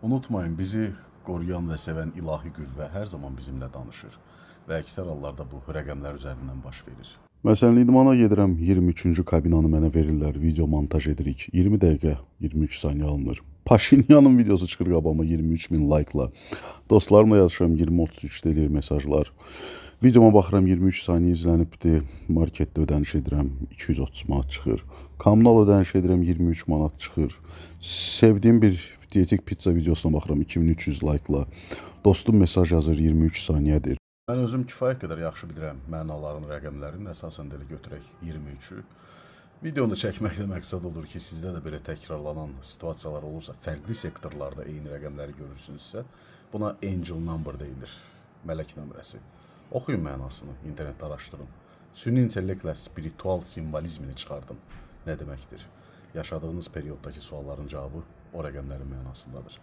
Unutmayın, bizi qoruyan və sevən ilahi qüvvə hər zaman bizimlə danışır və əksər hallarda bu rəqəmlər üzərindən baş verir. Məsələn, idmana gedirəm, 23-cü kabinanı mənə verirlər, video montaj edirik. 20 dəqiqə, 23 saniyə alınır. Paşinyanın videosu çıxır qabağıma 23.000 like'la. Dostlarımla yazışıram, 20-33 deyir mesajlar. Videoma baxıram, 23 saniyə izlənibdir. Marketdə ödəniş edirəm, 230 manat çıxır. Kommunal ödəniş edirəm, 23 manat çıxır. Sevdiyim bir dietik pizza videosuna baxıram, 2300 like'la. Dostum mesaj yazır, 23 saniyədir. Mən özüm kifayət qədər yaxşı bilirəm mənaların, rəqəmlərin, əsasən də götürək 23-ü. Videonu çəkməkdə məqsəd olur ki, sizdə də belə təkrarlanan situasiyalar olursa, fərqli sektorlarda eyni rəqəmləri görürsünüzsə, buna angel number deyilir, mələk nömrəsi. Oxuyun mənasını, internetdə araşdırın. Süni intellektlə spiritual simvolizmini çıxardın. Nə deməkdir? Yaşadığınız perioddakı sualların cavabı o rəqəmlərin mənasındadır.